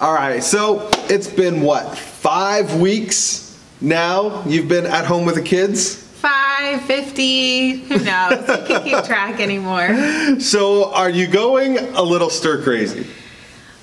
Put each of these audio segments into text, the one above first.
All right, so it's been what, 5 weeks now you've been at home with the kids? 5, 50, who knows? I can't keep track anymore. So are you going a little stir crazy?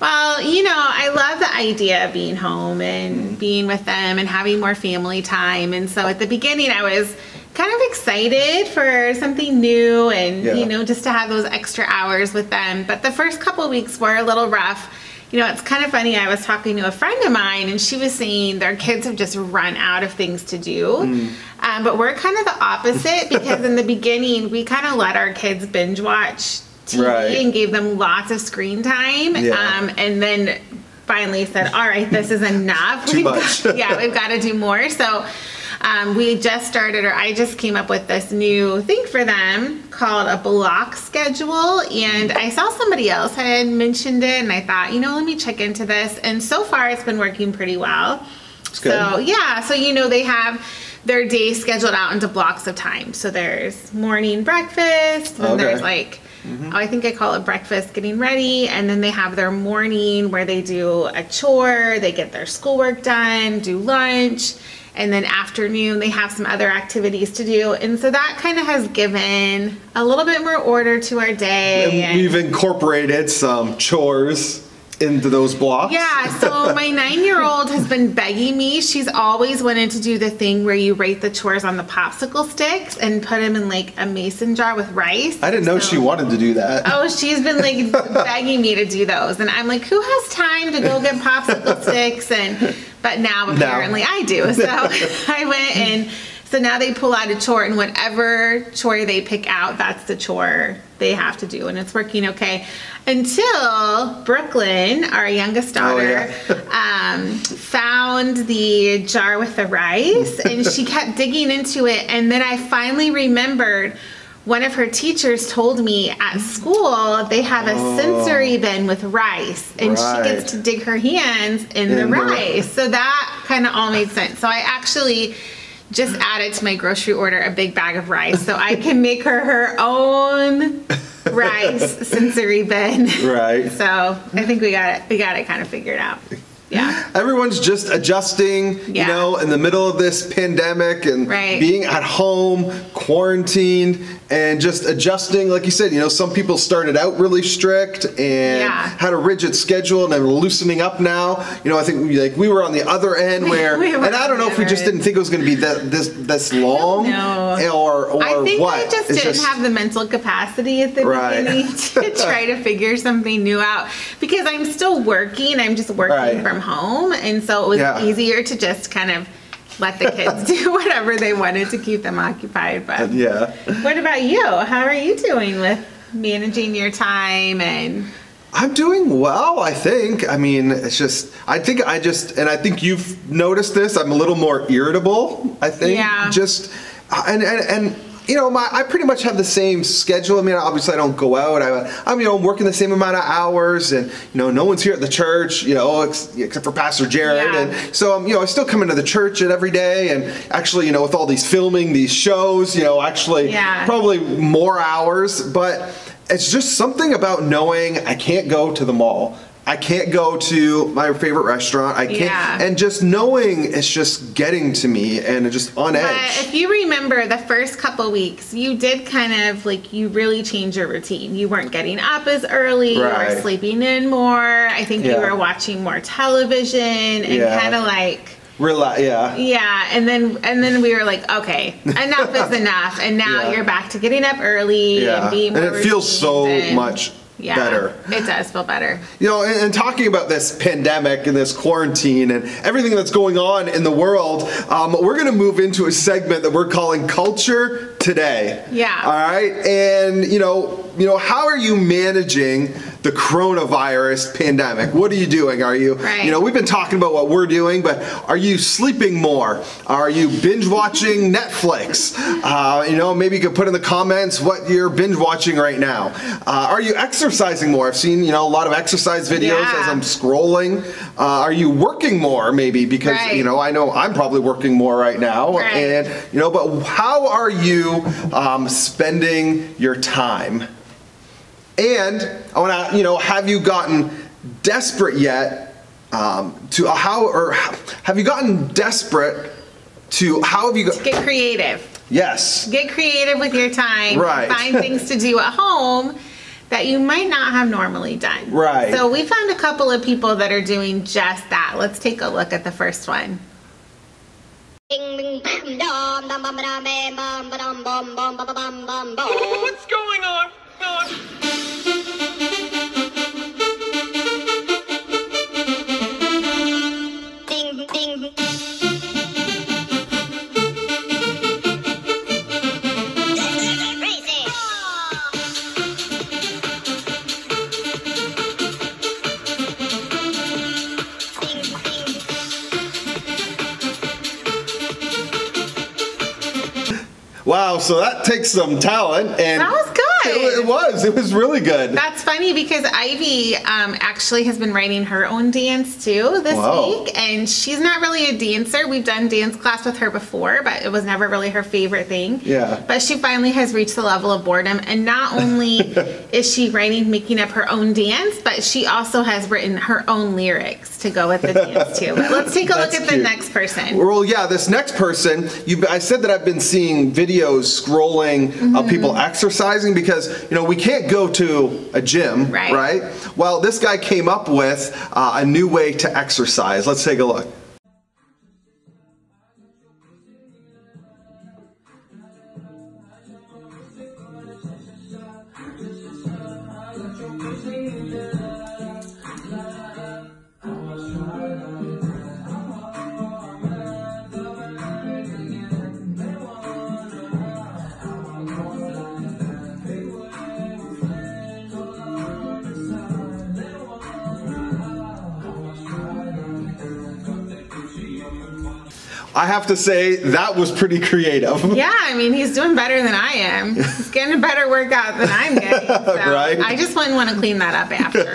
Well, you know, I love the idea of being home and being with them and having more family time. And so at the beginning, I was kind of excited for something new and, you know, just to have those extra hours with them. But the first couple of weeks were a little rough. You know, it's kind of funny. I was talking to a friend of mine, and she was saying their kids have just run out of things to do. But we're kind of the opposite, because in the beginning, we kind of let our kids binge watch TV and gave them lots of screen time. And then finally said, all right, this is enough. Too much. We've got to do more. So we just started, or I just came up with this new thing for them called a block schedule. And I saw somebody else had mentioned it, and I thought, you know, let me check into this. And so far it's been working pretty well. That's good. So yeah, so you know, they have their day scheduled out into blocks of time. So there's morning breakfast, and there's like, I think I call it breakfast, getting ready, and then they have their morning where they do a chore, they get their schoolwork done, do lunch, and then afternoon they have some other activities to do. And so that kind of has given a little bit more order to our day. And we've incorporated some chores into those blocks. Yeah, so my 9-year-old has been begging me. She's always wanted to do the thing where you rate the chores on the popsicle sticks and put them in like a mason jar with rice. I didn't know she wanted to do that. Oh, she's been like begging me to do those. And I'm like, who has time to go get popsicle sticks? But now apparently I do. So I went, and so now they pull out a chore, and whatever chore they pick out, that's the chore they have to do. And it's working okay. Until Brooklyn, our youngest daughter, found the jar with the rice, and she kept digging into it. And then I finally remembered one of her teachers told me at school they have a sensory bin with rice, and she gets to dig her hands in the rice. So that kind of all made sense. So I actually just added to my grocery order a big bag of rice so I can make her own rice sensory bin. Right. So I think we got it kind of figured out. Yeah. Everyone's just adjusting, you know, in the middle of this pandemic and being at home, quarantined, and just adjusting. Like you said, you know, some people started out really strict and had a rigid schedule, and they're loosening up now. You know, I think we were on the other end where, and I don't know if we just didn't think it was going to be this long, or I think what. I just didn't have the mental capacity at the beginning to try to figure something new out, because I'm still working. I'm just working from home, and so it was easier to just kind of let the kids do whatever they wanted to keep them occupied. But what about you? How are you doing with managing your time? And I'm doing well, I think. I mean, it's just, I think you've noticed this, I'm a little more irritable, I think. Just, and you know, I pretty much have the same schedule. I mean, obviously I don't go out. I'm, you know, working the same amount of hours, and, you know, no one's here at the church, you know, except for Pastor Jared. And so, you know, I still come into the church every day, and actually, you know, with all these filming, these shows, you know, actually probably more hours, but it's just something about knowing I can't go to the mall. I can't go to my favorite restaurant. I can't, and just knowing it's just getting to me and just on edge. But if you remember the first couple weeks, you did kind of like, you really changed your routine. You weren't getting up as early. You were sleeping in more. I think you were watching more television and kind of like and then we were like, okay, enough is enough, and now you're back to getting up early and being more and it feels so much better. It does feel better. You know, and talking about this pandemic and this quarantine and everything that's going on in the world, we're going to move into a segment that we're calling Culture Today. All right? And, you know, how are you managing the coronavirus pandemic? What are you doing? Are you, you know, we've been talking about what we're doing, but are you sleeping more? Are you binge watching Netflix? You know, maybe you could put in the comments what you're binge watching right now. Are you exercising more? I've seen, you know, a lot of exercise videos as I'm scrolling. Are you working more, maybe? Because, you know I'm probably working more right now. And, you know, but how are you spending your time? And I want to, you know, have you gotten desperate yet to how, or have you gotten desperate to how have you to get creative? Yes. Get creative with your time. Right. Find things to do at home that you might not have normally done. Right. So we found a couple of people that are doing just that. Let's take a look at the first one. What's going on? Wow, so that takes some talent, and that was good. It was really good. That's funny because Ivy actually has been writing her own dance too this week, and she's not really a dancer. We've done dance class with her before, but it was never really her favorite thing. Yeah. But she finally has reached the level of boredom, and not only is she making up her own dance, but she also has written her own lyrics to go with the dance too. But let's take a look at the next person. Well, yeah, this next person, I said that I've been seeing videos scrolling of people exercising because, we can't go to a gym, right? Well, this guy came up with a new way to exercise. Let's take a look. I have to say, that was pretty creative. Yeah, I mean, he's doing better than I am. He's getting a better workout than I'm getting. So right? I just wouldn't want to clean that up after.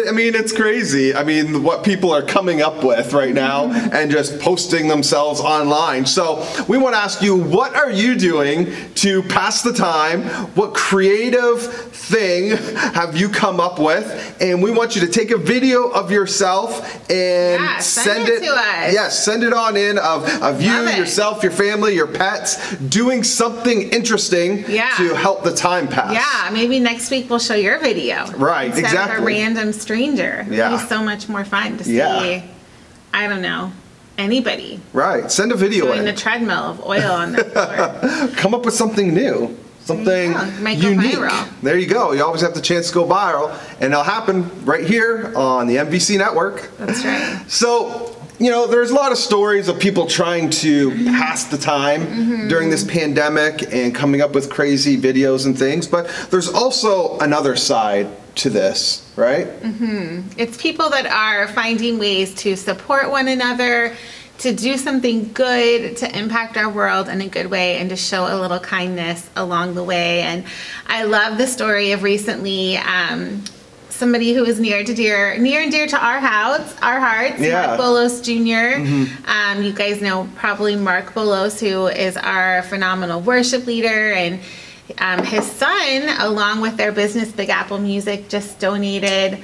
I mean, it's crazy. I mean, what people are coming up with right now and just posting themselves online. So we want to ask you, what are you doing to pass the time? What creative thing have you come up with? And we want you to take a video of yourself and send it to us. Yes, send it on in of you, yourself, your family, your pets, doing something interesting to help the time pass. Yeah, maybe next week we'll show your video. Right, instead exactly. of a random stranger. Yeah. It'd be so much more fun to see, I don't know, anybody. Right, send a video doing the treadmill of oil on their floor. Come up with something new. Something unique. There you go. You always have the chance to go viral, and it'll happen right here on the MVC network. That's right. So, there's a lot of stories of people trying to pass the time during this pandemic and coming up with crazy videos and things, but there's also another side to this, right? It's people that are finding ways to support one another, to do something good, to impact our world in a good way, and to show a little kindness along the way. And I love the story of recently somebody who is near and dear to our hearts, Mark Bolos Jr. You guys know probably Mark Bolos, who is our phenomenal worship leader, and his son, along with their business Big Apple Music, just donated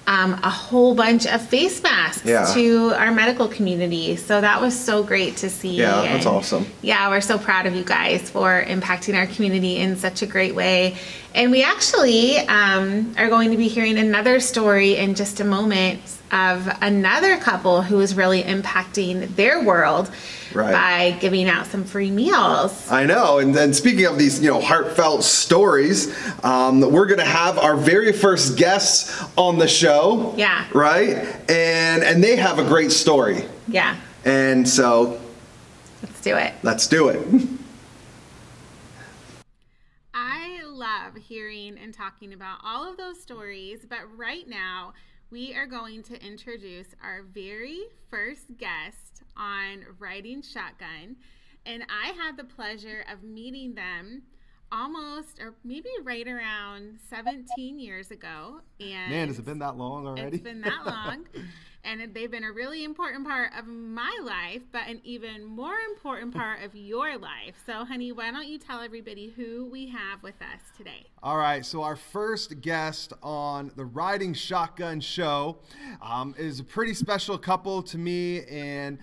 a whole bunch of face masks to our medical community. So that was so great to see. Yeah, that's awesome. Yeah, we're so proud of you guys for impacting our community in such a great way. And we actually are going to be hearing another story in just a moment of another couple who is really impacting their world by giving out some free meals. I know, and then speaking of these, heartfelt stories, we're going to have our very first guests on the show. Yeah. Right? And they have a great story. Yeah. And so... let's do it. Let's do it. I love hearing and talking about all of those stories, but right now we are going to introduce our very first guest on Riding Shotgun, and I had the pleasure of meeting them almost, or maybe right around 17 years ago. And man, has it been that long already? It's been that long. and they've been a really important part of my life, but an even more important part of your life. So, honey, why don't you tell everybody who we have with us today? All right, so our first guest on the Riding Shotgun Show is a pretty special couple to me, and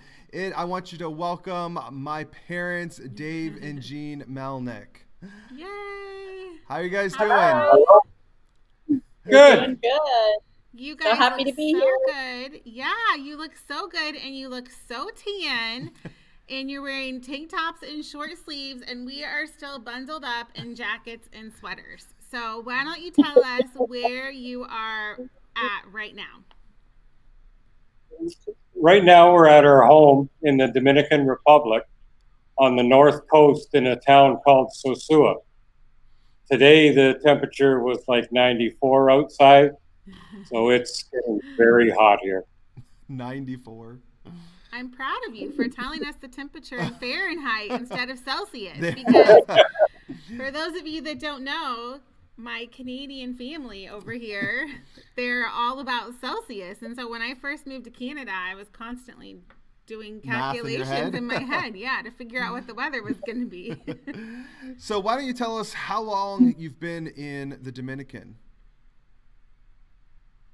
I want you to welcome my parents, Dave and Jean Melnick. Yay! How are you guys doing? Hello. Good. Good. You guys so happy look to be so here. Good. Yeah, you look so good, and you look so tan. And you're wearing tank tops and short sleeves, and we are still bundled up in jackets and sweaters. So why don't you tell us where you are at right now? Right now we're at our home in the Dominican Republic on the north coast in a town called Sosua. Today the temperature was like 94 outside, so it's getting very hot here. 94. I'm proud of you for telling us the temperature in Fahrenheit instead of Celsius, because for those of you that don't know, my Canadian family over here, they're all about Celsius. And so when I first moved to Canada, I was constantly doing calculations in my head, to figure out what the weather was going to be. So why don't you tell us how long you've been in the Dominican?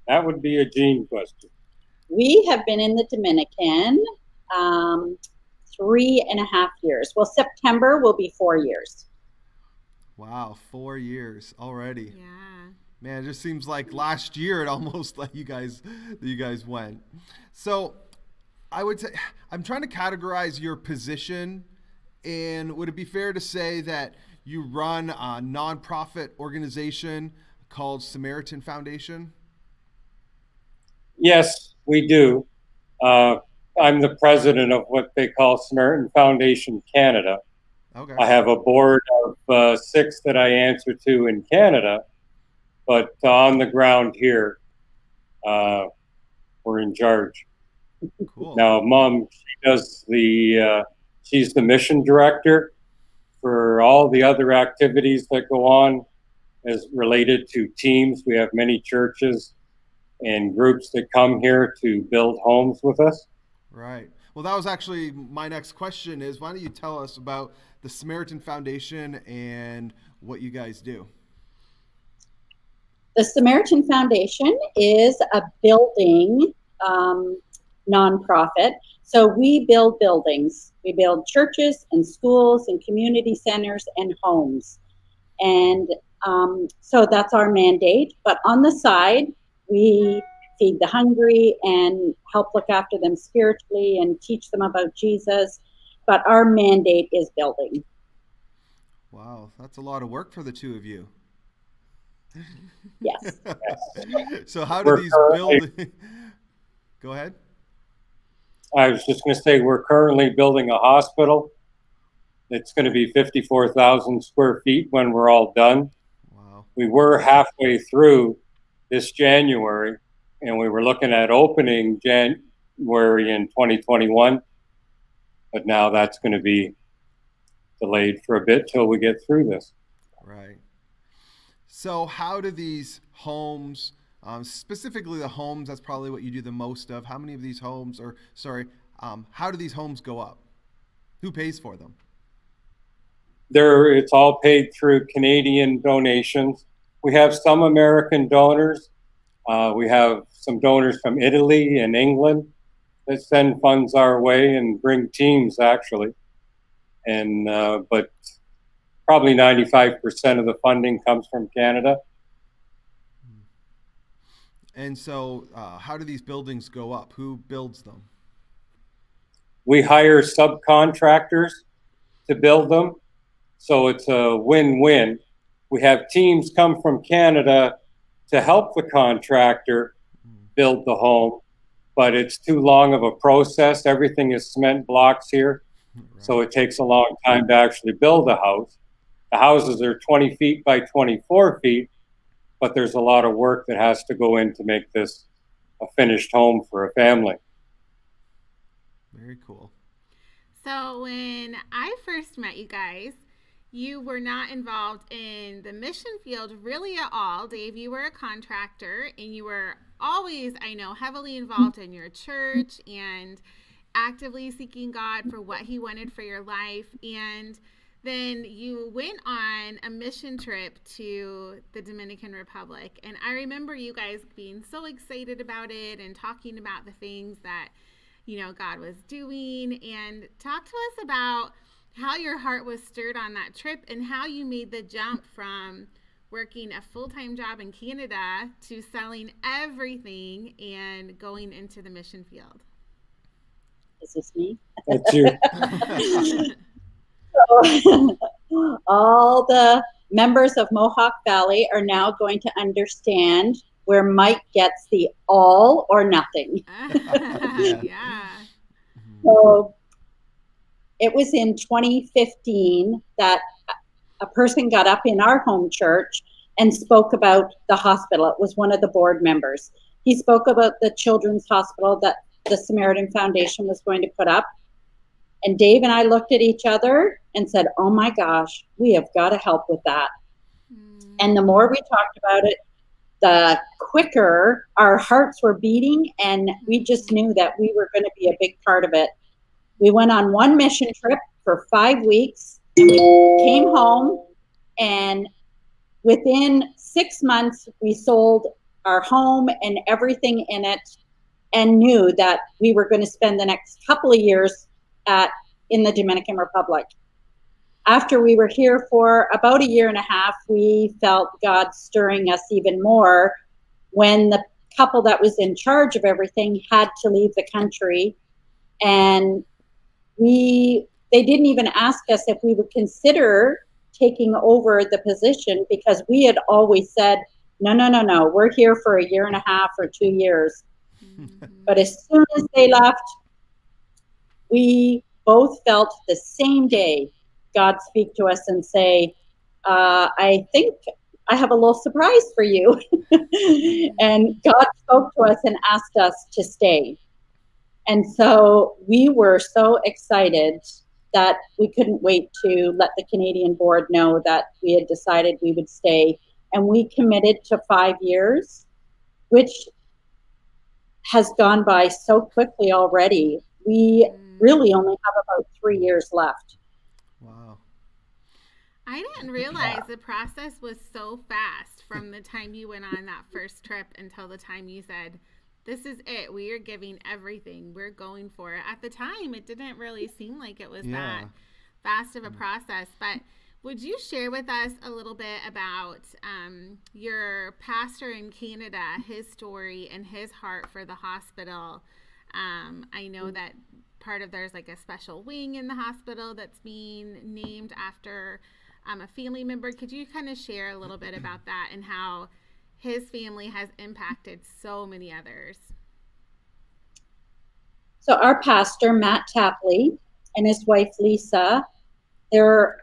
That would be a Jean question. We have been in the Dominican 3.5 years. Well, September will be 4 years. Wow, 4 years already. Yeah. Man, it just seems like last year it almost like you guys went. So I would say I'm trying to categorize your position, and would it be fair to say that you run a nonprofit organization called Samaritan Foundation? Yes, we do. I'm the president of what they call Samaritan Foundation Canada. Okay. I have a board of 6 that I answer to in Canada, but on the ground here, we're in charge. Cool. Now, Mom, she's the mission director for all the other activities that go on as related to teams. We have many churches and groups that come here to build homes with us. Right. Well, that was actually my next question is, why don't you tell us about the Samaritan Foundation and what you guys do? The Samaritan Foundation is a building nonprofit. So we build buildings. We build churches and schools and community centers and homes. And so that's our mandate. But on the side, we feed the hungry and help look after them spiritually and teach them about Jesus. But our mandate is building. Wow, that's a lot of work for the two of you. Yes. So how do these buildings... Go ahead. I was just going to say, we're currently building a hospital. It's going to be 54,000 square feet when we're all done. Wow. We were halfway through this January, and we were looking at opening January in 2021, but now that's going to be delayed for a bit till we get through this. Right. So how do these homes, specifically the homes, that's probably what you do the most of, how many of these homes, how do these homes go up? Who pays for them? It's all paid through Canadian donations. We have some American donors. We have some donors from Italy and England that send funds our way and bring teams, actually. And but probably 95% of the funding comes from Canada. And so how do these buildings go up? Who builds them? We hire subcontractors to build them. So it's a win-win. We have teams come from Canada to help the contractor build the home, but it's too long of a process. Everything is cement blocks here. Right. So it takes a long time to actually build a house. The houses are 20 feet by 24 feet, but there's a lot of work that has to go in to make this a finished home for a family. Very cool. So when I first met you guys, you were not involved in the mission field really at all. Dave, you were a contractor and you were always, I know, heavily involved in your church and actively seeking God for what he wanted for your life. And then you went on a mission trip to the Dominican Republic. And I remember you guys being so excited about it and talking about the things that, you know, God was doing. And talk to us about how your heart was stirred on that trip and how you made the jump from working a full-time job in Canada to selling everything and going into the mission field. Is this me? That's you. So, all the members of Mohawk Valley are now going to understand where Mike gets the all or nothing. Yeah. So it was in 2015 that a person got up in our home church and spoke about the hospital. It was one of the board members. He spoke about the children's hospital that the Samaritan Foundation was going to put up. And Dave and I looked at each other and said, oh my gosh, we have got to help with that. And the more we talked about it, the quicker our hearts were beating, and we just knew that we were going to be a big part of it. We went on one mission trip for 5 weeks, and we came home, and within 6 months, we sold our home and everything in it, and knew that we were going to spend the next couple of years in the Dominican Republic. After we were here for about a year and a half, we felt God stirring us even more when the couple that was in charge of everything had to leave the country. And they didn't even ask us if we would consider taking over the position, because we had always said, no, we're here for a year and a half or 2 years. But as soon as they left, we both felt the same day God speak to us and say, I think I have a little surprise for you. And God spoke to us and asked us to stay. And so we were so excited that we couldn't wait to let the Canadian board know that we had decided we would stay. And we committed to 5 years, which has gone by so quickly already. We really only have about 3 years left. Wow. I didn't realize the process was so fast from the time you went on that first trip until the time you said, this is it. We are giving everything. We're going for it. At the time, it didn't really seem like it was that fast of a process. But would you share with us a little bit about your pastor in Canada, his story and his heart for the hospital? I know that there's like a special wing in the hospital that's being named after a family member. Could you kind of share a little bit about that and how his family has impacted so many others? So our pastor, Matt Tapley, and his wife, Lisa, their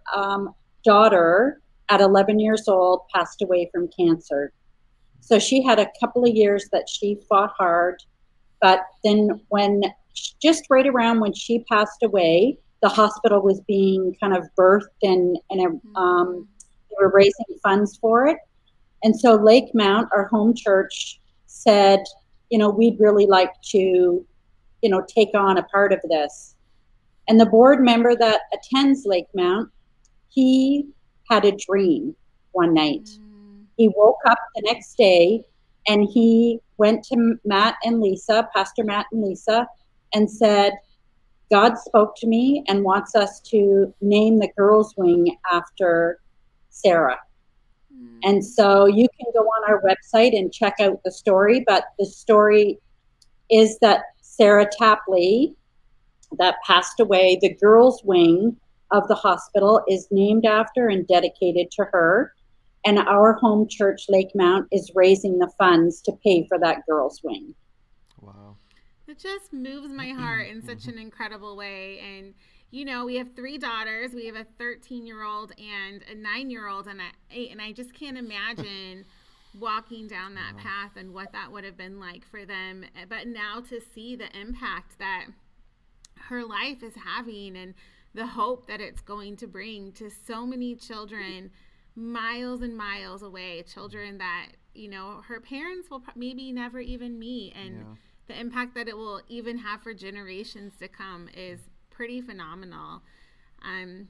daughter at 11 years old passed away from cancer. So she had a couple of years that she fought hard, but then just right around when she passed away, the hospital was being kind of birthed and they were raising funds for it. And so Lake Mount, our home church, said, we'd really like to, take on a part of this. And the board member that attends Lake Mount, he had a dream one night. He woke up the next day and he went to Matt and Lisa, Pastor Matt and Lisa, and said, God spoke to me and wants us to name the girls' wing after Sarah. And so you can go on our website and check out the story, but the story is that Sarah Tapley, that passed away, the girls' wing of the hospital is named after and dedicated to her. And our home church, Lake Mount, is raising the funds to pay for that girls' wing. Wow. It just moves my heart in such an incredible way. And, we have 3 daughters. We have a 13-year-old and a 9-year-old and an 8. And I just can't imagine walking down that path and what that would have been like for them. But now to see the impact that her life is having and the hope that it's going to bring to so many children miles and miles away, children that her parents will maybe never even meet, and the impact that it will even have for generations to come is pretty phenomenal. I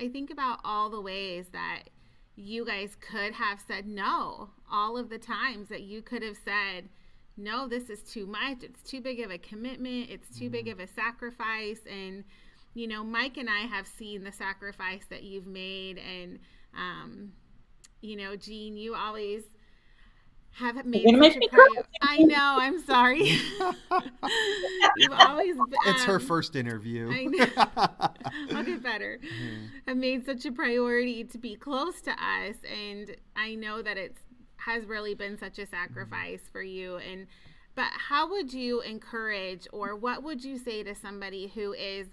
think about all the ways that you guys could have said no, all of the times that you could have said, no, this is too much. It's too big of a commitment. It's too big of a sacrifice. And, Mike and I have seen the sacrifice that you've made. And, Jean, you always have made such a priority. I know, I'm sorry. You've always it's her first interview. I know. I'll get better. Have made such a priority to be close to us, and I know that it has really been such a sacrifice for you. But how would you encourage, or what would you say to somebody who is,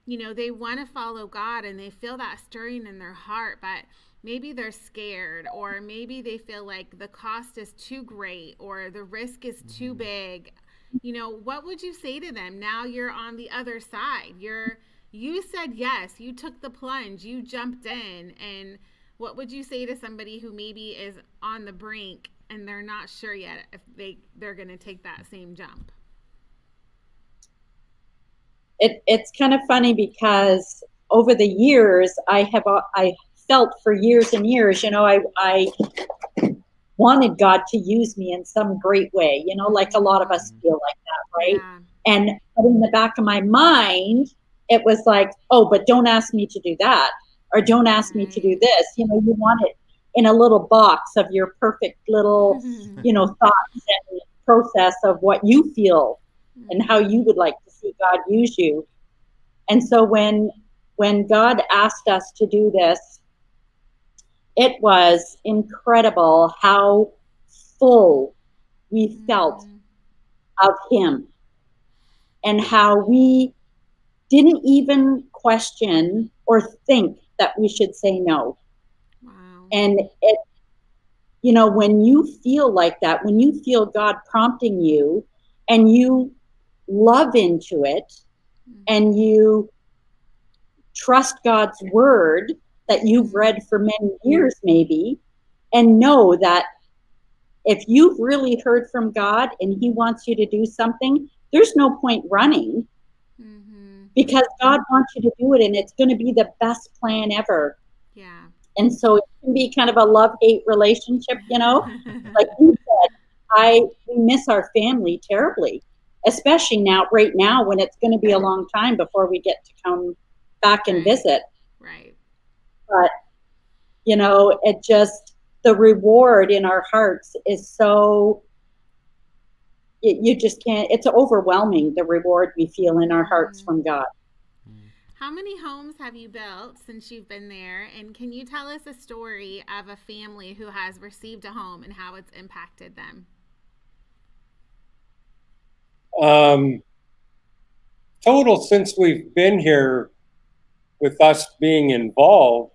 they want to follow God and they feel that stirring in their heart, but maybe they're scared, or maybe they feel like the cost is too great, or the risk is too big. What would you say to them? Now you're on the other side. You said yes, you took the plunge, you jumped in. And what would you say to somebody who maybe is on the brink and they're not sure yet if they're going to take that same jump? It's kind of funny because over the years, I felt for years and years, I wanted God to use me in some great way, like a lot of us feel like that, right? Yeah. And in the back of my mind, it was like, oh, but don't ask me to do that, or don't ask me to do this. You want it in a little box of your perfect little, thoughts and process of what you feel and how you would like to see God use you. And so when God asked us to do this, it was incredible how full we felt of him, and how we didn't even question or think that we should say no. Wow. And it, when you feel like that, when you feel God prompting you and you love into it and you trust God's word that you've read for many years maybe, and know that if you've really heard from God and he wants you to do something, there's no point running, because God wants you to do it, and it's going to be the best plan ever. Yeah. And so it can be kind of a love-hate relationship, like you said, we miss our family terribly, especially right now when it's going to be a long time before we get to come back and visit. Right. But, it just, the reward in our hearts is so, you just can't, it's overwhelming, the reward we feel in our hearts from God. How many homes have you built since you've been there? And can you tell us a story of a family who has received a home and how it's impacted them? Total, since we've been here with us being involved,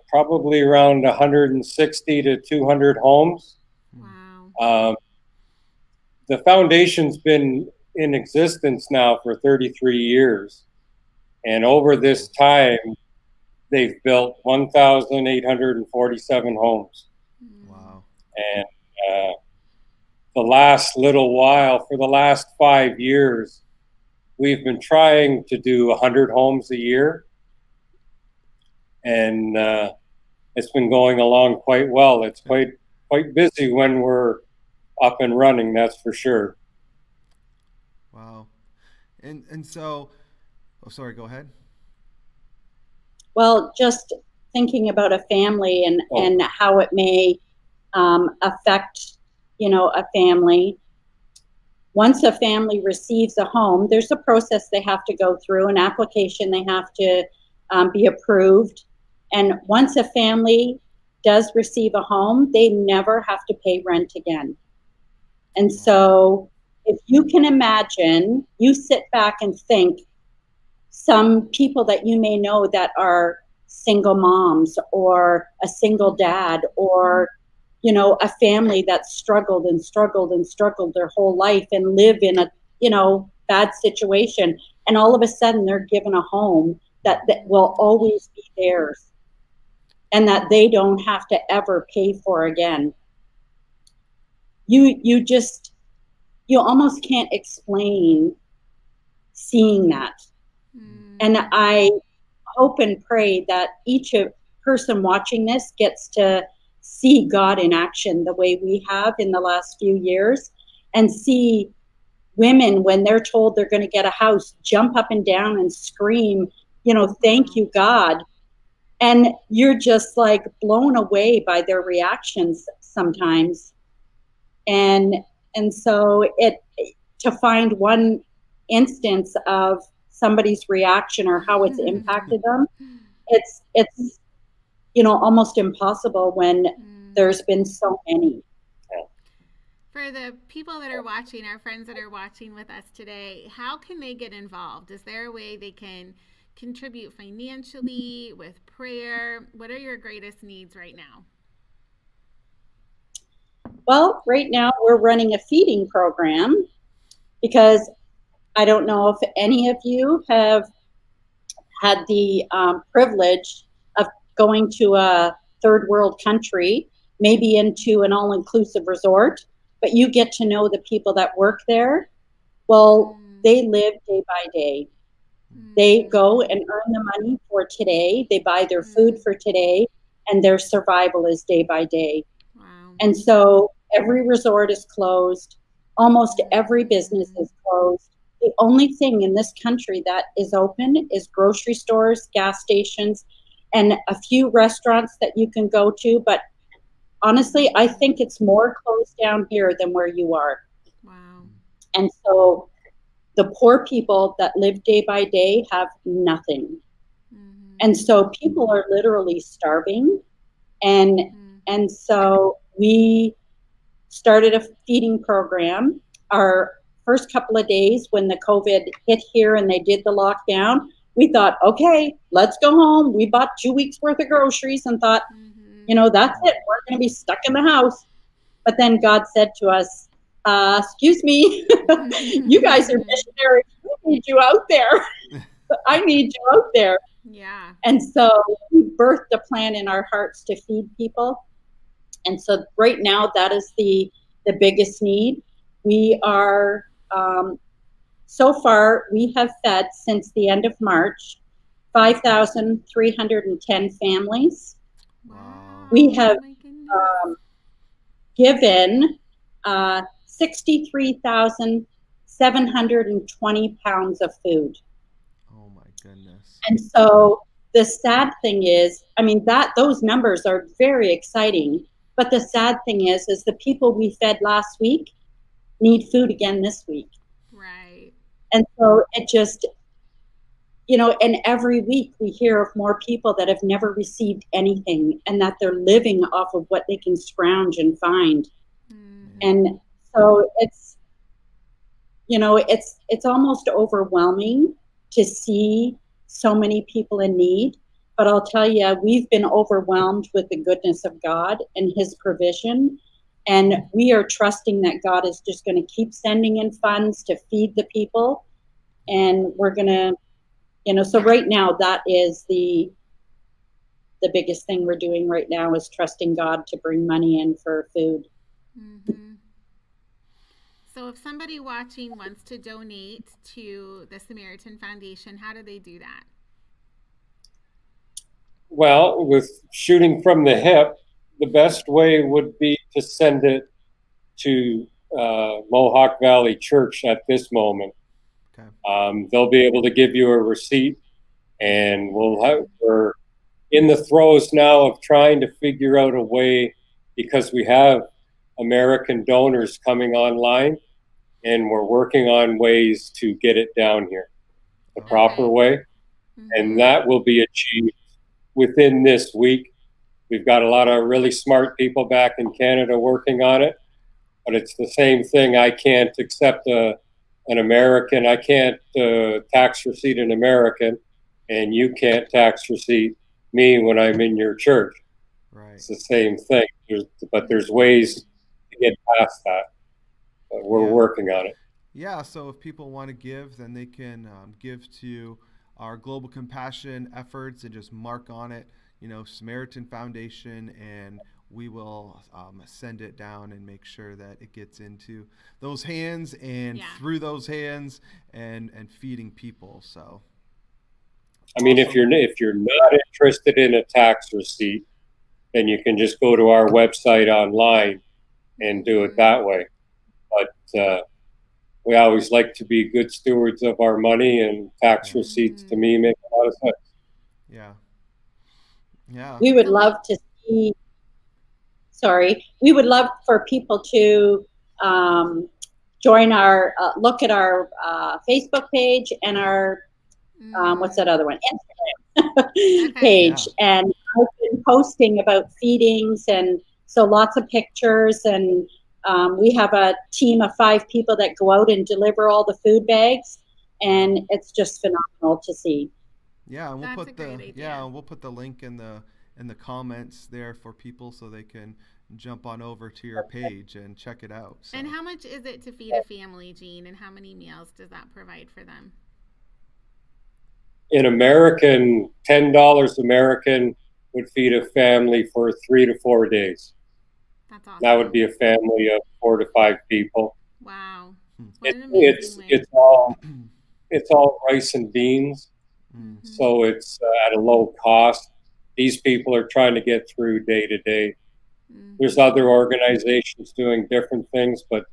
probably around 160 to 200 homes. Wow. The foundation's been in existence now for 33 years. And over this time, they've built 1,847 homes. Wow. And the last little while, for the last 5 years, we've been trying to do 100 homes a year. And it's been going along quite well. It's quite busy when we're up and running, that's for sure. Wow. And so, oh, sorry, go ahead. Well, just thinking about a family and how it may affect, a family. Once a family receives a home, there's a process they have to go through, an application they have to be approved. And once a family does receive a home, they never have to pay rent again. And so if you can imagine, you sit back and think, some people that you may know that are single moms or a single dad, or, a family that struggled and struggled and struggled their whole life and live in a, bad situation. And all of a sudden they're given a home that will always be theirs. and that they don't have to ever pay for again. You almost can't explain seeing that. And I hope and pray that each person watching this gets to see God in action the way we have in the last few years, and see women, when they're told they're going to get a house, jump up and down and scream, thank you, God. And you're just like blown away by their reactions sometimes. And so to find one instance of somebody's reaction or how it's impacted them, it's almost impossible when there's been so many. For the people that are watching, our friends that are watching with us today, how can they get involved? Is there a way they can contribute financially, with prayer? What are your greatest needs right now? Well, right now we're running a feeding program, because I don't know if any of you have had the privilege of going to a third world country, maybe into an all-inclusive resort, but you get to know the people that work there. Well, they live day by day. They go and earn the money for today. They buy their food for today, and their survival is day by day. Wow. And so every resort is closed. Almost every business is closed. The only thing in this country that is open is grocery stores, gas stations, and a few restaurants that you can go to. But honestly, I think it's more closed down here than where you are. Wow. And so the poor people that live day by day have nothing. And so people are literally starving. And so we started a feeding program. Our first couple of days when the COVID hit here and they did the lockdown, we thought, okay, let's go home. We bought 2 weeks worth of groceries and thought, that's it. We're going to be stuck in the house. But then God said to us, excuse me, you guys are missionaries. We need you out there. I need you out there. Yeah. And so we birthed a plan in our hearts to feed people. And so right now that is the biggest need. We are, so far we have fed since the end of March, 5,310 families. Wow. We have given 63,720 pounds of food. Oh my goodness. And so the sad thing is, those numbers are very exciting, but the sad thing is the people we fed last week need food again this week. Right. And so it just, and every week we hear of more people that have never received anything and that they're living off of what they can scrounge and find. And so it's, it's almost overwhelming to see so many people in need. But I'll tell you, we've been overwhelmed with the goodness of God and his provision. And we are trusting that God is just going to keep sending in funds to feed the people. And we're going to, so right now that is the biggest thing we're doing right now is trusting God to bring money in for food. So if somebody watching wants to donate to the Samaritan Foundation, how do they do that? Well, with shooting from the hip, the best way would be to send it to Mohawk Valley Church at this moment. Okay. They'll be able to give you a receipt, and we're in the throes now of trying to figure out a way, because we have American donors coming online, and we're working on ways to get it down here the proper way. And that will be achieved within this week. We've got a lot of really smart people back in Canada working on it, but it's the same thing. I can't accept an American. I can't tax receipt an American, and you can't tax receipt me when I'm in your church. Right. It's the same thing. There's ways to get past that. But we're working on it. Yeah, so if people want to give, then they can give to our Global Compassion efforts and just mark on it, Samaritan Foundation, and we will send it down and make sure that it gets into those hands and through those hands and feeding people. So, I mean, if you're not interested in a tax receipt, then you can just go to our website online and do it that way. But we always like to be good stewards of our money, and tax receipts to me make a lot of sense. Yeah. Yeah. We would love to see. We would love for people to join our look at our Facebook page and our what's that other one? Instagram page. Yeah. And I've been posting about feedings, and so lots of pictures, and we have a team of 5 people that go out and deliver all the food bags, and it's just phenomenal to see. Yeah, and we'll put the link in the comments there for people so they can jump on over to your page and check it out. So. And how much is it to feed a family, Gene, and how many meals does that provide for them? In American, $10 American would feed a family for 3 to 4 days. That's awesome. That would be a family of 4 to 5 people. Wow. It's all rice and beans. Mm-hmm. So it's at a low cost. These people are trying to get through day to day. Mm-hmm. There's other organizations doing different things, but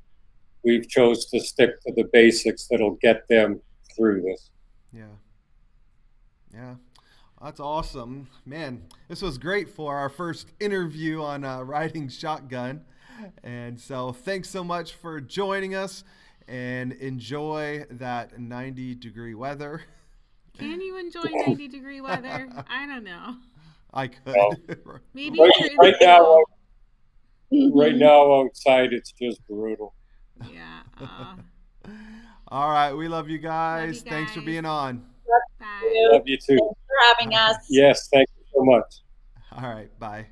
we've chose to stick to the basics that'll get them through this. Yeah. Yeah. That's awesome. Man, this was great for our first interview on riding shotgun. And so thanks so much for joining us, and enjoy that 90-degree weather. Can you enjoy 90-degree weather? I don't know. I could. Well, maybe right now outside it's just brutal. Yeah. All right. We love you guys. Thanks for being on. Bye. Love you too. Thanks for having us. Yes, thank you so much. All right. Bye.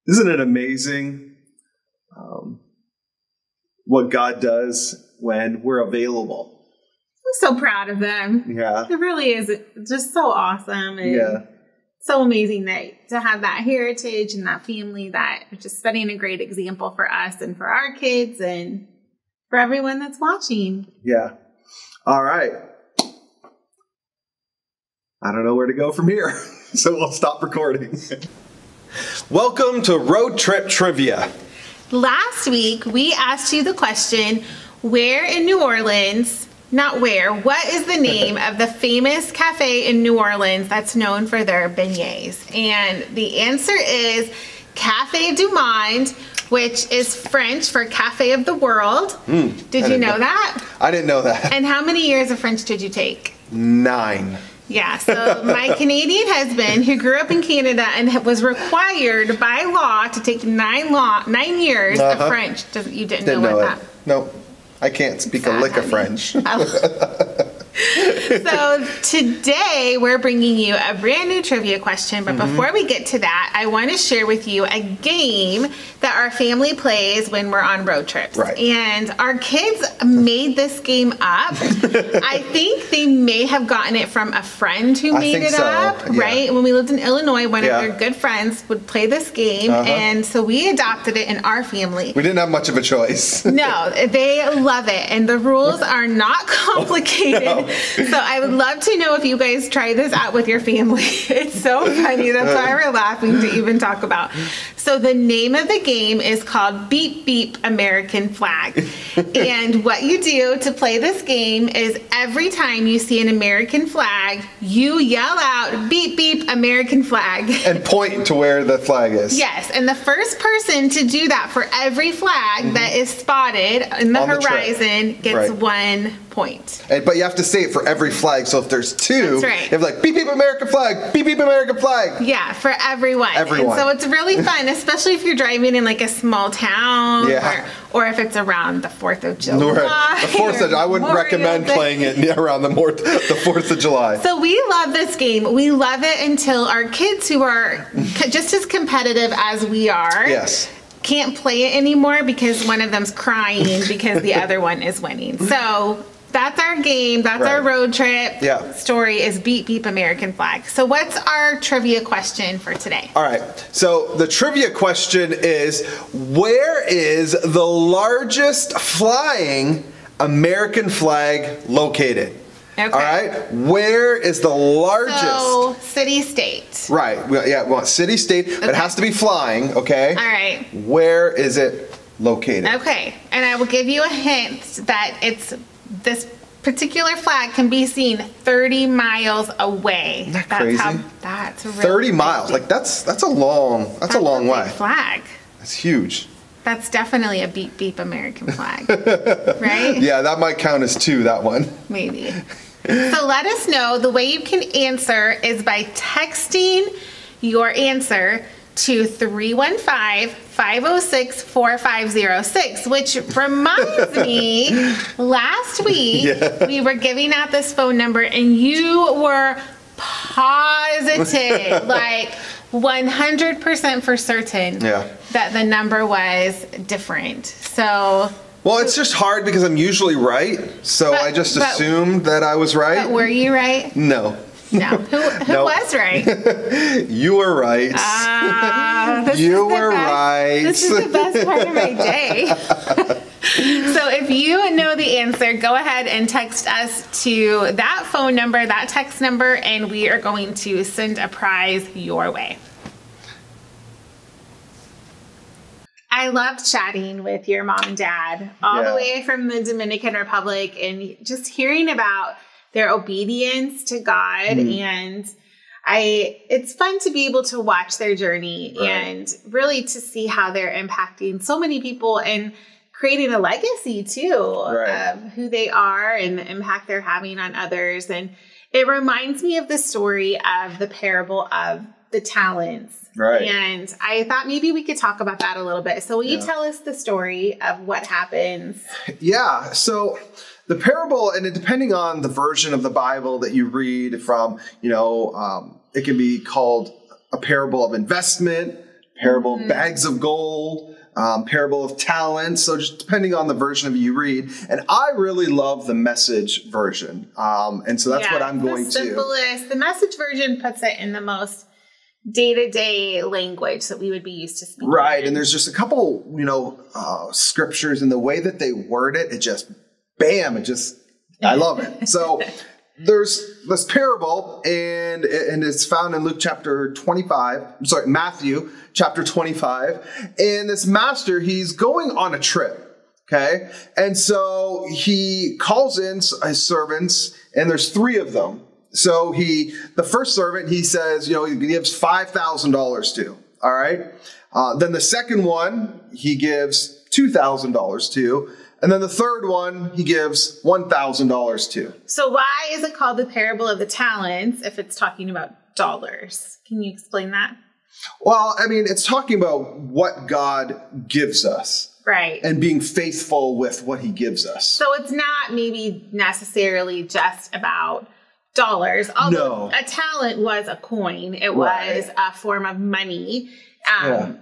Isn't it amazing what God does when we're available? I'm so proud of them. Yeah. It really is just so awesome. And so amazing to have that heritage and that family that are just setting a great example for us and for our kids and for everyone that's watching. Yeah. All right. I don't know where to go from here, so we'll stop recording. Welcome to Road Trip Trivia. Last week, we asked you the question, where in New Orleans, what is the name of the famous cafe in New Orleans that's known for their beignets? And the answer is Café du Monde, which is French for Cafe of the World. Did you know that? I didn't know that. And how many years of French did you take? 9. Yeah, so my Canadian husband, who grew up in Canada and was required by law to take 9 years of French. You didn't know that? No, I can't speak a lick of French. So today we're bringing you a brand new trivia question, but before we get to that, I want to share with you a game that our family plays when we're on road trips. Right. And our kids made this game up. I think they may have gotten it from a friend who made it up, right? When we lived in Illinois, one of their good friends would play this game, and so we adopted it in our family. We didn't have much of a choice. No, they love it, and the rules are not complicated. No. So I would love to know if you guys try this out with your family. It's so funny. That's why we're laughing to even talk about. So the name of the game is called Beep Beep American Flag. And what you do to play this game is every time you see an American flag, you yell out, beep, beep, American flag. And point to where the flag is. Yes. And the first person to do that for every flag that is spotted in the horizon gets 1 point. But you have to say it for every flag. So if there's 2, that's right, you have like beep, beep, American flag, beep, beep, American flag. Yeah, for everyone. And so it's really fun, especially if you're driving in like a small town or if it's around the 4th of July. The 4th of July. I wouldn't recommend playing it around the 4th of July. So we love this game. We love it until our kids, who are just as competitive as we are, can't play it anymore because one of them's crying because the other one is winning. So that's our game. That's our road trip story is Beep Beep American Flag. So what's our trivia question for today? All right. So the trivia question is, where is the largest flying American flag located? Okay. All right. Where is the largest? So, city-state. Right. We want city-state, but it has to be flying, okay? All right. Where is it located? Okay. And I will give you a hint that this particular flag can be seen 30 miles away. Isn't that crazy? That's really 30 miles. Like that's a long way. Flag. That's huge. That's definitely a Beep Beep American Flag, right? Yeah, that might count as 2, that one. Maybe. So let us know. The way you can answer is by texting your answer to 315-506-4506, which reminds me, last week we were giving out this phone number and you were positive, like 100% for certain that the number was different. So... Well, it's just hard because I'm usually right, so I just assumed that I was right. But were you right? No. No. Who was right? You were right. You were right. This is the best part of my day. So if you know the answer, go ahead and text us to that phone number, that text number, and we are going to send a prize your way. I loved chatting with your mom and dad all the way from the Dominican Republic and just hearing about their obedience to God. And it's fun to be able to watch their journey and really to see how they're impacting so many people and creating a legacy too of who they are and the impact they're having on others. And it reminds me of the story of the parable of the talents. Right. And I thought maybe we could talk about that a little bit. So will you tell us the story of what happens? Yeah. So the parable, and depending on the version of the Bible that you read from, it can be called a parable of investment, parable of bags of gold, parable of talents. So just depending on the version of it you read. And I really love the Message version. And so that's what I'm going to. The Message version puts it in the most day-to-day language that we would be used to speaking. Right. And there's just a couple, scriptures and the way that they word it, it just, bam, I love it. So there's this parable and it's found in Matthew chapter 25. And this master, he's going on a trip. Okay. And so he calls in his servants and there's 3 of them. So the first servant, he says, he gives $5,000 to, all right? Then the second one, he gives $2,000 to. And then the third one, he gives $1,000 to. So why is it called the parable of the talents if it's talking about dollars? Can you explain that? Well, it's talking about what God gives us. Right. And being faithful with what he gives us. So it's not maybe necessarily just about dollars, although a talent was a coin. It was a form of money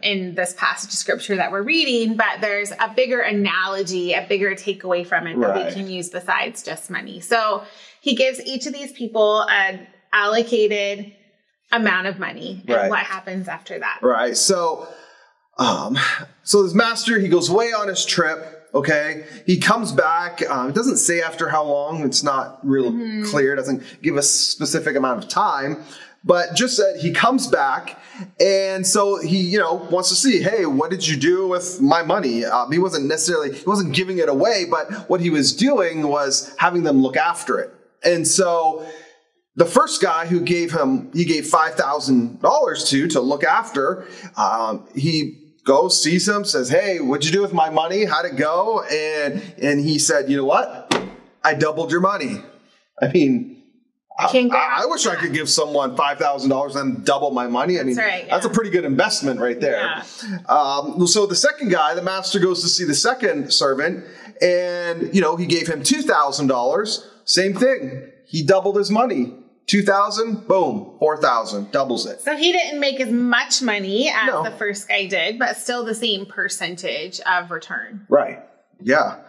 in this passage of scripture that we're reading, but there's a bigger analogy, a bigger takeaway from it that we can use besides just money. So he gives each of these people an allocated amount of money. And what happens after that? Right. So this master, he goes away on his trip. Okay, he comes back. It doesn't say after how long. It's not real clear. It doesn't give a specific amount of time, but just that he comes back. And so he, wants to see, hey, what did you do with my money? He wasn't giving it away, but what he was doing was having them look after it. And so the first guy who he gave $5,000 to look after, he goes, sees him, says, hey, what'd you do with my money? How'd it go? And he said, you know what? I doubled your money. I wish I could give someone $5,000 and double my money. That's a pretty good investment right there. Yeah. So the second guy, the master goes to see the second servant and, he gave him $2,000. Same thing. He doubled his money. 2,000, boom, 4,000, doubles it. So he didn't make as much money as the first guy did, but still the same percentage of return. Right. Yeah.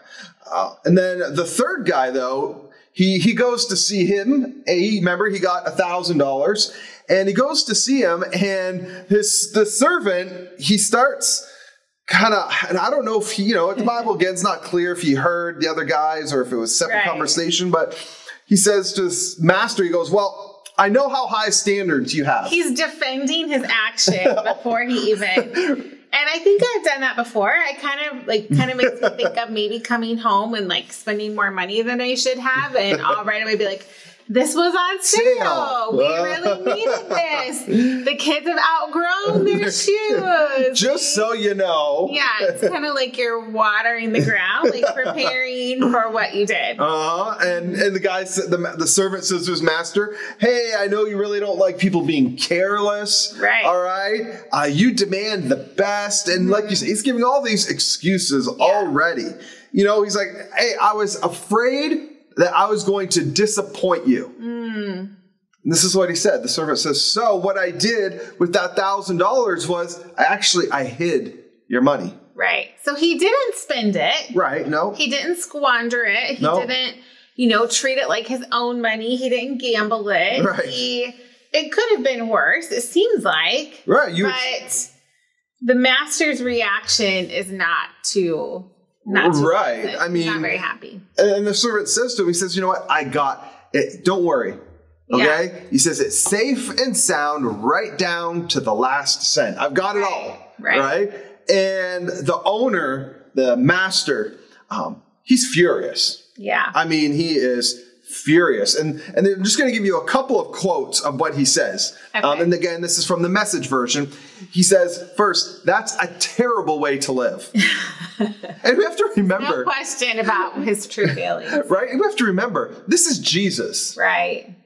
And then the third guy, though, he goes to see him. Remember, he got $1,000, and he goes to see him, and the servant, he starts kind of, and I don't know if he, the Bible again, it's not clear if he heard the other guys or if it was a separate conversation, but he says to his master, he goes, well, I know how high standards you have. He's defending his action before he even... And I think I've done that before. I kind of makes me think of maybe coming home and like spending more money than I should have, and I'll right away be like, this was on sale. We really needed this. The kids have outgrown their shoes. Just so you know. Yeah, it's kind of like you're watering the ground, like preparing for what you did. And the guy said, the servant says to his master, hey, I know you really don't like people being careless. Right. All right. You demand the best. And like you said, he's giving all these excuses already. He's like, hey, I was afraid that I was going to disappoint you. This is what he said. The servant says, so what I did with that $1,000 was I hid your money. Right. So he didn't spend it. Right. No. He didn't squander it. He didn't, treat it like his own money. He didn't gamble it. Right. It could have been worse, it seems like. Right. But the master's reaction is not too right. I mean, not very happy. And the servant says to him, he says, you know what? I got it. Don't worry. Okay. Yeah. He says it's safe and sound right down to the last cent. I've got it all. Right. And the owner, the master, he's furious. Yeah. I mean, he is furious. And I'm just going to give you a couple of quotes of what he says. Okay. And again, this is from the Message version. He says, first, that's a terrible way to live. And we have to remember. No question about his true feelings. Right? We have to remember, this is Jesus. Right.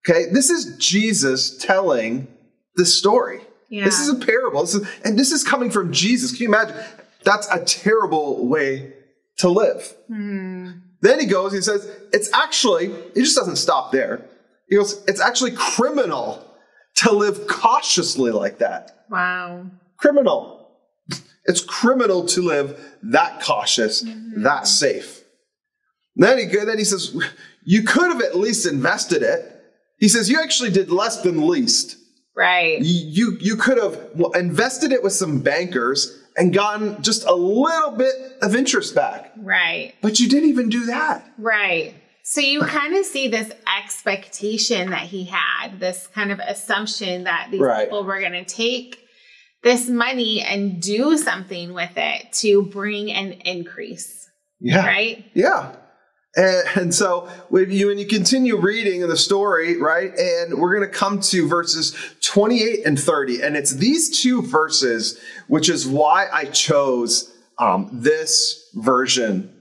Okay? This is Jesus telling the story. Yeah. This is a parable. And this is coming from Jesus. Can you imagine? That's a terrible way to live. Then he goes, he says, it just doesn't stop there. He goes, it's actually criminal to live cautiously like that. Wow. Criminal. It's criminal to live that cautious, that safe. Then he says, you could have at least invested it. He says, you actually did less than least. Right. You could have invested it with some bankers and gotten just a little bit of interest back. Right. But you didn't even do that. Right. So you kind of see this expectation that he had, this kind of assumption that these people were going to take this money and do something with it to bring an increase. Yeah. Right? Yeah. And so when you continue reading the story, right, and we're going to come to verses 28 and 30. And it's these two verses, which is why I chose this version.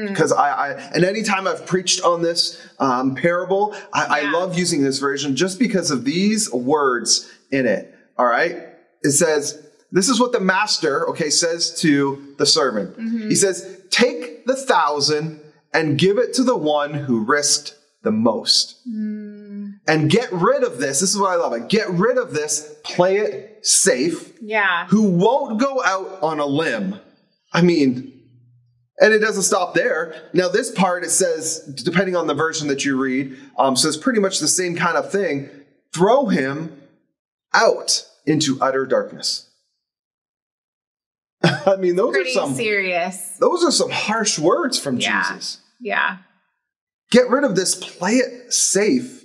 Because and anytime I've preached on this parable, I love using this version just because of these words in it. All right. It says, this is what the master, says to the servant. He says, take the 1,000 and give it to the one who risked the most. And get rid of this. This is what I love. Get rid of this. Play it safe. Yeah. Who won't go out on a limb. I mean, and it doesn't stop there. Now, this part, it says, depending on the version that you read, says pretty much the same kind of thing. Throw him out into utter darkness. I mean, those pretty are some serious. Those are some harsh words from Jesus. Yeah. Get rid of this. Play it safe.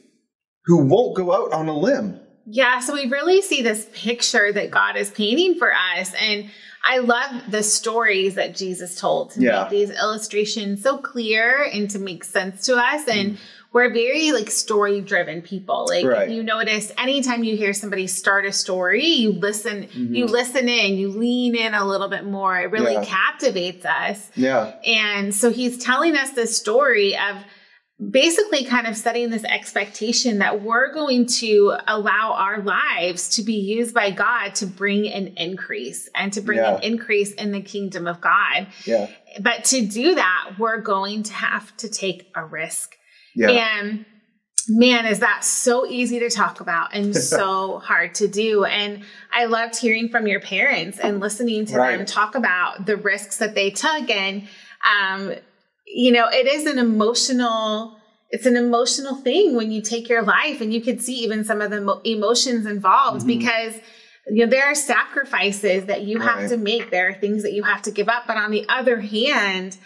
Who won't go out on a limb. Yeah. So we really see this picture that God is painting for us. And I love the stories that Jesus told to make these illustrations so clear and to make sense to us. And we're very story driven people. If you notice, anytime you hear somebody start a story, you listen in, you lean in a little bit more. It really captivates us. Yeah. And so he's telling us this story of basically kind of setting this expectation that we're going to allow our lives to be used by God to bring an increase and to bring an increase in the kingdom of God. Yeah. But to do that, we're going to have to take a risk. Yeah. And man, is that so easy to talk about and so hard to do. And I loved hearing from your parents and listening to them talk about the risks that they took. And you know, it is an emotional thing when you take your life, and you can see even some of the emotions involved because, you know, there are sacrifices that you have to make. There are things that you have to give up. But on the other hand,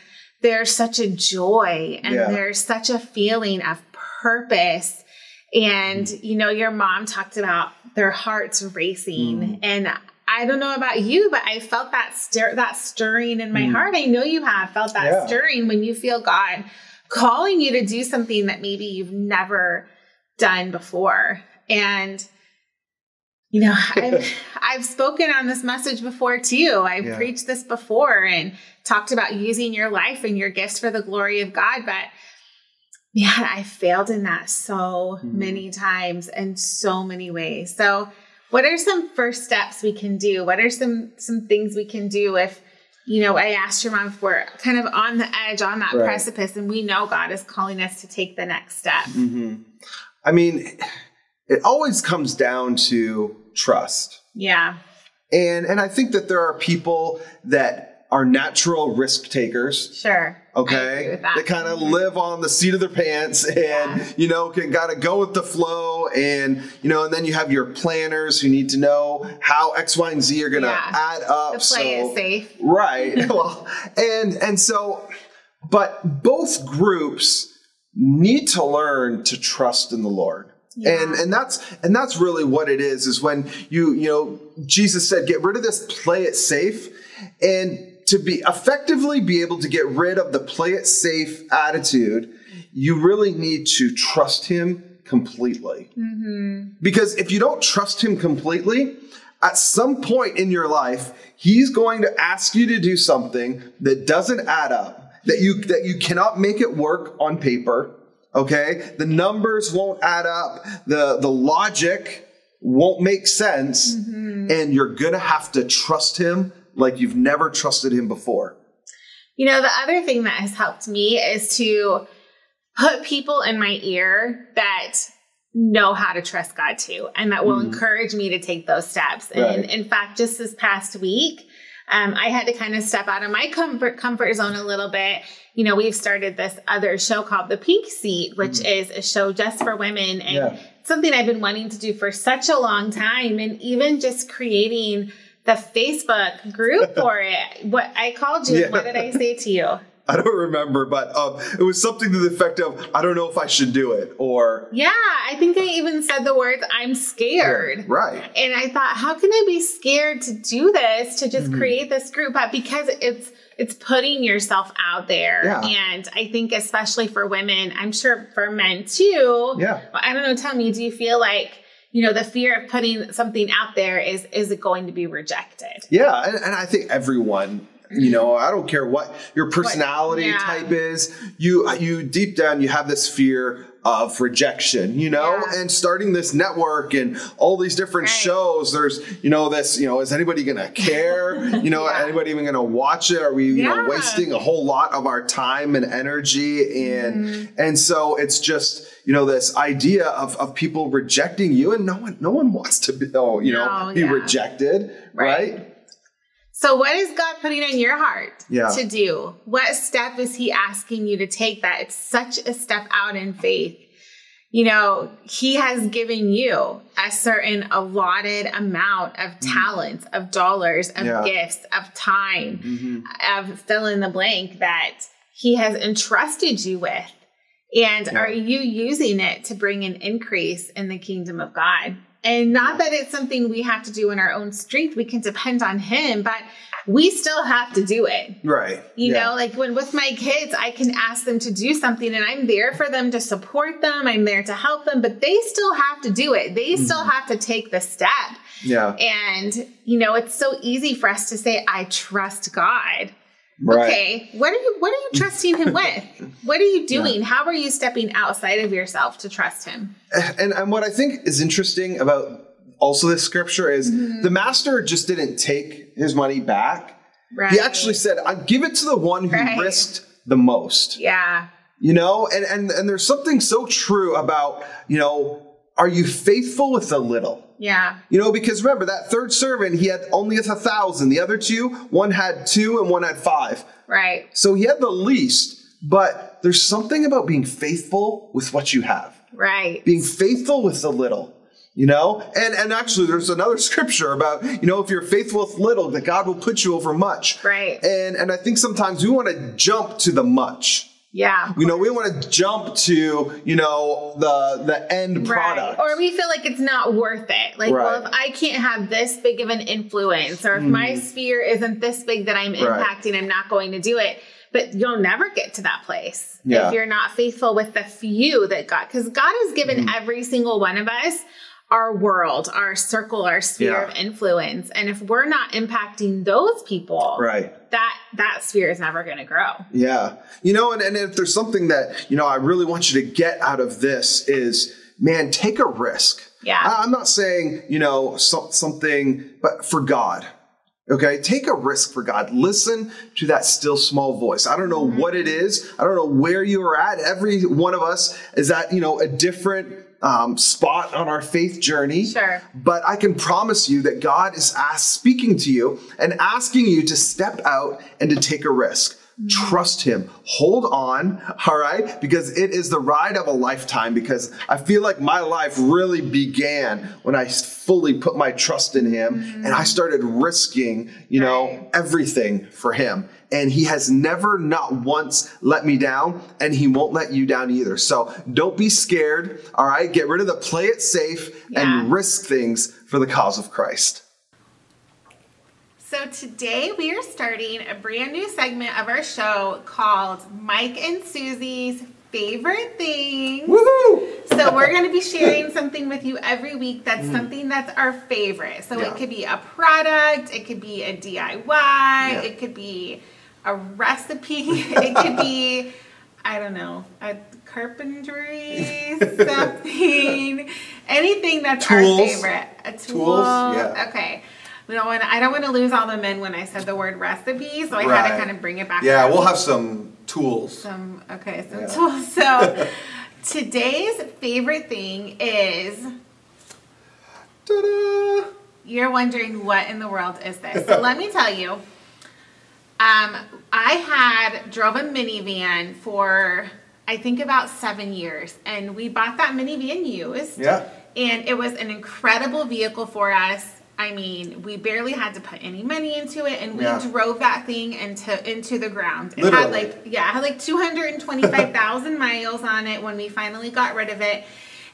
there's such a joy and there's such a feeling of purpose. And, you know, your mom talked about their hearts racing. And I don't know about you, but I felt that stirring in my heart. I know you have felt that stirring when you feel God calling you to do something that maybe you've never done before. And, you know, I've spoken on this message before too. I've preached this before and talked about using your life and your gifts for the glory of God. But man, I failed in that so many times in so many ways. So what are some first steps we can do? What are some things we can do if, you know, I asked your mom if we're kind of on the edge, on that precipice, and we know God is calling us to take the next step? I mean, it always comes down to trust. Yeah. And I think that there are people that are natural risk takers. Sure. Okay. They kind of live on the seat of their pants and, you know, can gotta go with the flow. And, you know, and then you have your planners who need to know how X, Y, and Z are going to add up. The play is safe. Right. Well, and so, but both groups need to learn to trust in the Lord. Yeah. And that's really what it is when you know, Jesus said, get rid of this play it safe. And to be able to get rid of the play it safe attitude, you really need to trust him completely. Because if you don't trust him completely, at some point in your life, he's going to ask you to do something that doesn't add up, that you cannot make it work on paper. Okay. The numbers won't add up. The logic won't make sense. And you're going to have to trust him like you've never trusted him before. You know, the other thing that has helped me is to put people in my ear that know how to trust God too, and that will encourage me to take those steps. And in fact, just this past week, I had to kind of step out of my comfort zone a little bit. You know, we've started this other show called The Pink Seat, which is a show just for women. And something I've been wanting to do for such a long time. And even just creating the Facebook group for it. What I called you, what did I say to you? I don't remember, but it was something to the effect of, I don't know if I should do it, or... Yeah, I think I even said the words, I'm scared. Yeah, right. And I thought, how can I be scared to do this, to just create this group? But because it's putting yourself out there. Yeah. And I think especially for women, I'm sure for men too. Yeah. I don't know, tell me, do you feel like, you know, the fear of putting something out there, is it going to be rejected? Yeah, and I think everyone, you know, I don't care what your personality type is, you deep down, you have this fear of rejection, you know, and starting this network and all these different shows, there's, you know, this, you know, is anybody going to care? You know, anybody even going to watch it? Are we, you know, wasting a whole lot of our time and energy? And so it's just, you know, this idea of people rejecting you, and no one wants to be, be rejected. Right. So what is God putting on your heart to do? What step is he asking you to take that it's such a step out in faith? You know, he has given you a certain allotted amount of talents, of dollars, of gifts, of time, of fill in the blank that he has entrusted you with. And are you using it to bring an increase in the kingdom of God? And not that it's something we have to do in our own strength. We can depend on him, but we still have to do it. Right. You know, like when with my kids, I can ask them to do something and I'm there for them to support them. I'm there to help them, but they still have to do it. They still have to take the step. Yeah. And, you know, it's so easy for us to say, I trust God. Right. Okay, what are you trusting him with? What are you doing? How are you stepping outside of yourself to trust him? And what I think is interesting about also this scripture is the master just didn't take his money back. Right. He actually said, I give it to the one who risked the most. Yeah. You know, and there's something so true about, you know, are you faithful with a little? Yeah. You know, because remember that third servant, he had only 1,000. The other two, one had 2 and one had 5. Right. So he had the least, but there's something about being faithful with what you have. Right. Being faithful with the little. You know, and actually there's another scripture about, you know, if you're faithful with little, that God will put you over much. Right. And I think sometimes we want to jump to the much. Yeah. You know, we want to jump to, you know, the end product. Right. Or we feel like it's not worth it. Like, well, if I can't have this big of an influence, or if my sphere isn't this big that I'm impacting, I'm not going to do it. But you'll never get to that place if you're not faithful with the few that God, because God has given every single one of us our world, our circle, our sphere of influence. And if we're not impacting those people, that sphere is never going to grow. Yeah. You know, and if there's something that, you know, I really want you to get out of this is, man, take a risk. Yeah. I'm not saying, you know, something, but for God. Okay, take a risk for God. Listen to that still small voice. I don't know what it is. I don't know where you are at. Every one of us is at, you know, a different spot on our faith journey. Sure. But I can promise you that God is speaking to you and asking you to step out and to take a risk. Trust him. Hold on, all right? Because it is the ride of a lifetime, because I feel like my life really began when I fully put my trust in him and I started risking, you know, everything for him. And he has never, not once, let me down, and he won't let you down either. So don't be scared, all right? Get rid of the play it safe and risk things for the cause of Christ. So today we are starting a brand new segment of our show called Mike and Susie's Favorite Things. Woohoo! So we're going to be sharing something with you every week that's something that's our favorite. So it could be a product, it could be a DIY, it could be a recipe, it could be, I don't know, a carpentry, something, anything that's our favorite. A tool. Okay. I don't want to lose all the men when I said the word recipe, so I had to kind of bring it back. Yeah, we'll have some tools. Some tools. So today's favorite thing is, ta-da! You're wondering what in the world is this. So let me tell you, I drove a minivan for, I think, about 7 years, and we bought that minivan used. Yeah. And it was an incredible vehicle for us. I mean, we barely had to put any money into it, and we drove that thing into the ground. It had like 225,000 miles on it when we finally got rid of it,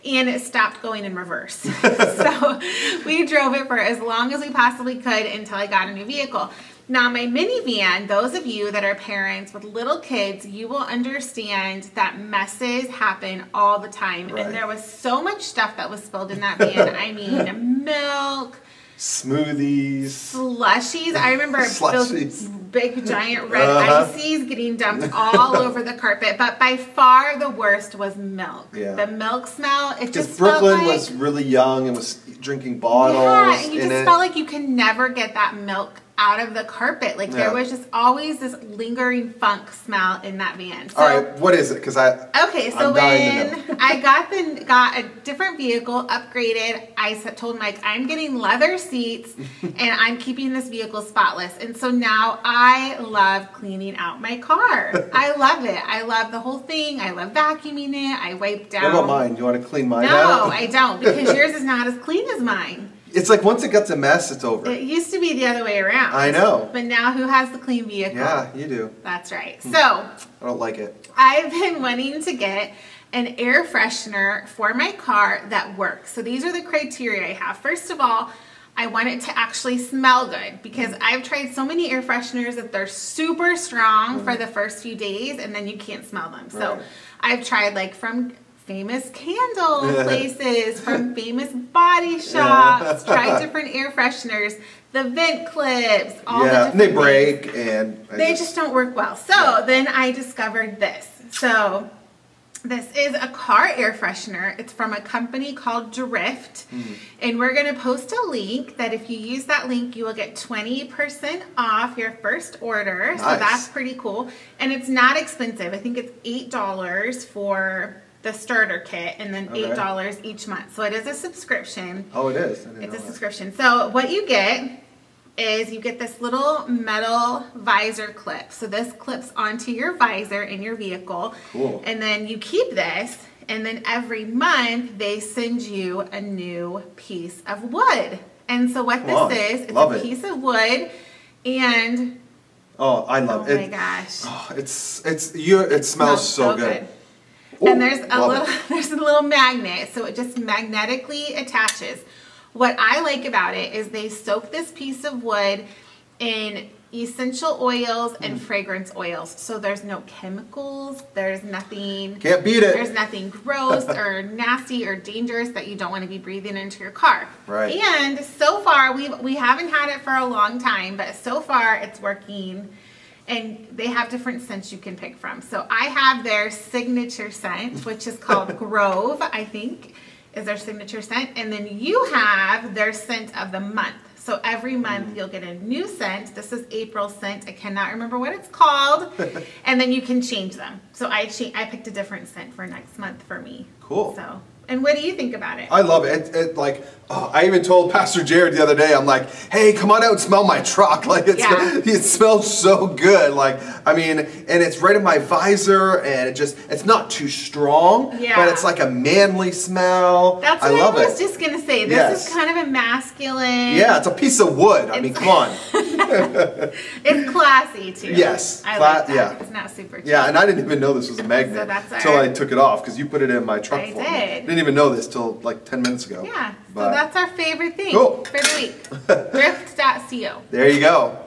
and it stopped going in reverse. So we drove it for as long as we possibly could until I got a new vehicle. Now, my minivan, those of you that are parents with little kids, you will understand that messes happen all the time. And there was so much stuff that was spilled in that van. I mean, milk, smoothies, slushies. I remember those big giant red ices getting dumped all over the carpet. But by far the worst was milk. Yeah. The milk smell. It just Brooklyn was really young and was drinking bottles. Yeah, and you just felt like you could never get that milk out of the carpet. Like there was just always this lingering funk smell in that van. So, all right, what is it? Because when I got a different vehicle, upgraded, I told Mike, I'm getting leather seats and I'm keeping this vehicle spotless. And so now I love cleaning out my car. I love it. I love the whole thing. I love vacuuming it. I wipe down. What about mine? Do you want to clean mine out? No, I don't, because yours is not as clean as mine. It's like once it gets a mess, it's over. It used to be the other way around. I know. But now who has the clean vehicle? Yeah, you do. That's right. So I don't like it. I've been wanting to get an air freshener for my car that works. So these are the criteria I have. First of all, I want it to actually smell good, because I've tried so many air fresheners that they're super strong for the first few days and then you can't smell them. So I've tried like from famous candle places, from famous body shops, tried different air fresheners, the vent clips, all the different they break and they just don't work well. So then I discovered this. So this is a car air freshener. It's from a company called Drift. And we're going to post a link that if you use that link, you will get 20% off your first order. Nice. So that's pretty cool. And it's not expensive. I think it's $8 for the starter kit, and then $8 each month. So it is a subscription. Oh, it is. It's a subscription. So what you get is you get this little metal visor clip. So this clips onto your visor in your vehicle. Cool. And then you keep this, and then every month they send you a new piece of wood. And so what this is, it's a piece of wood, and oh, I love it. Oh my gosh. Oh, it smells so good. Ooh, and there's a little magnet, so it just magnetically attaches. What I like about it is they soak this piece of wood in essential oils and fragrance oils. So there's no chemicals, there's nothing. Can't beat it. There's nothing gross or nasty or dangerous that you don't want to be breathing into your car. Right. And so far, we haven't had it for a long time, but so far it's working. And they have different scents you can pick from. So I have their signature scent, which is called Grove, I think, is their signature scent. And then you have their scent of the month. So every month you'll get a new scent. This is April's scent. I cannot remember what it's called. And then you can change them. So I picked a different scent for next month for me. Cool. So, and what do you think about it? I love it. I even told Pastor Jared the other day, I'm like, hey, come on out and smell my truck. Like, it smells so good. Like, I mean, and it's right in my visor, and it's not too strong, but it's like a manly smell. That's what I was just going to say. This is kind of a masculine. Yeah, it's a piece of wood. I mean, come on. It's classy, too. Yes. I like that. Yeah. It's not super cheap. Yeah, and I didn't even know this was a magnet until I took it off, because you put it in my truck for me. I didn't even know this till like 10 minutes ago. Yeah. So that's our favorite thing for the week. Thrift.co. There you go.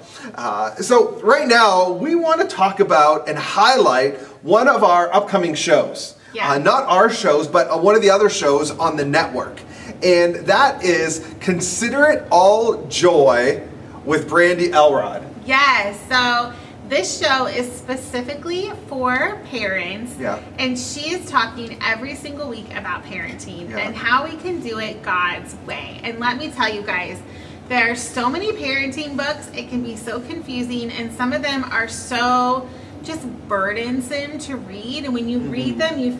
So right now, we want to talk about and highlight one of our upcoming shows. Yeah. Not our shows, but one of the other shows on the network. And that is Consider It All Joy with Brandy Elrod. Yes. So this show is specifically for parents, and she is talking every single week about parenting and how we can do it God's way. And let me tell you guys, there are so many parenting books, it can be so confusing, and some of them are so just burdensome to read, and when you read them, you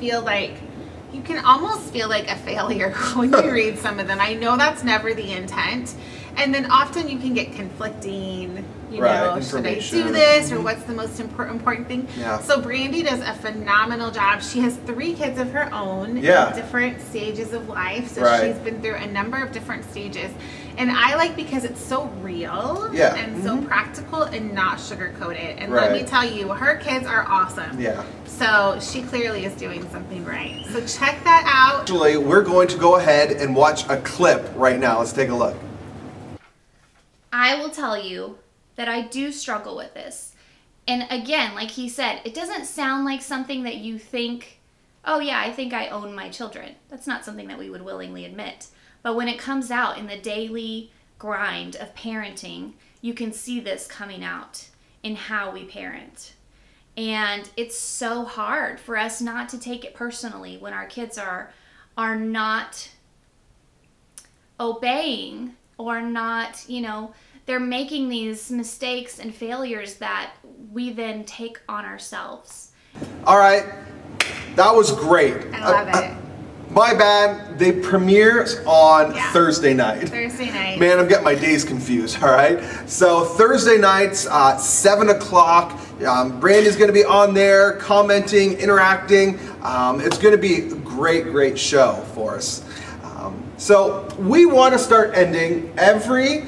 can almost feel like a failure when you read some of them. I know that's never the intent, and then often you can get conflicting, you know, should I do this, or what's the most important thing? So Brandy does a phenomenal job. She has 3 kids of her own in different stages of life, so she's been through a number of different stages. And I like because it's so real and so practical and not sugar-coated. And let me tell you, her kids are awesome. Yeah. So she clearly is doing something right. So check that out. Actually, we're going to go ahead and watch a clip right now. Let's take a look. I will tell you that I do struggle with this. And again, like he said, it doesn't sound like something that you think, oh yeah, I think I own my children. That's not something that we would willingly admit. But when it comes out in the daily grind of parenting, you can see this coming out in how we parent. And it's so hard for us not to take it personally when our kids are not obeying or not, you know, they're making these mistakes and failures that we then take on ourselves. All right, that was great. I love it. My bad, they premiere on Thursday night. Thursday night. Man, I'm getting my days confused, all right? So Thursday nights, 7 o'clock, Brandy's gonna be on there, commenting, interacting. It's gonna be a great show for us. So we wanna start ending every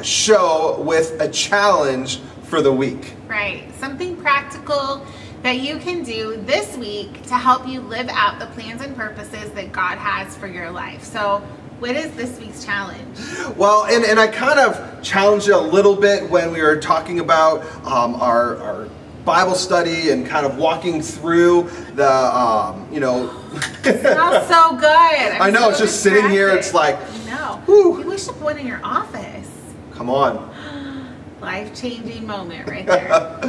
show with a challenge for the week. Right, something practical that you can do this week to help you live out the plans and purposes that God has for your life. So what is this week's challenge? Well, and I kind of challenged it a little bit when we were talking about our Bible study and kind of walking through the, you know. It smells so good. I know, it's just sitting here, it's like. I know. Whew. You wish to put in your office. Come on. Life-changing moment right there.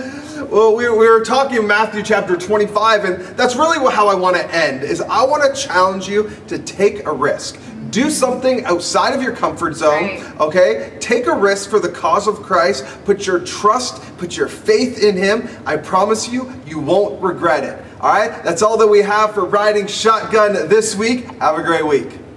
Well, we were talking Matthew chapter 25, and that's really how I want to end, is I want to challenge you to take a risk. Do something outside of your comfort zone, okay? Take a risk for the cause of Christ. Put your trust, put your faith in Him. I promise you, you won't regret it. All right, that's all that we have for Riding Shotgun this week. Have a great week.